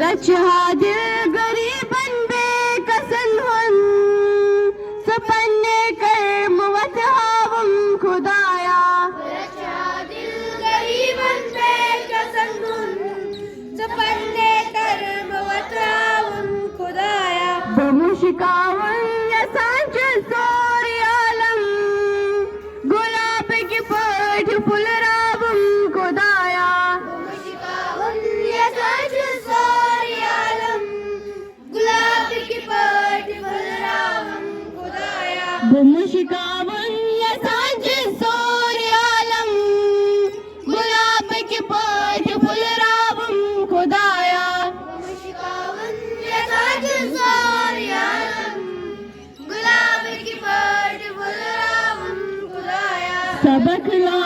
रचा दिल गरीबन बेकसन हन सपने कर मुवत हावम खुदाया रचा दिल गरीबन बेकसन हन सपने कर मुवत हावम खुदाया बमुशिकावन या सांचे सोरी आलम गुलाब की पट फुलरावम खुदाया मुशिकावन ये सच सारी आलम गुलाब की पट फुलरावम खुदाया बमुशिकावन या सांचे सोरी आलम गुलाब की पट फुलरावम खुदाया मुशिकावन ये सच सारी आलम गुलाब की पट फुलरावम खुदाया सबक ला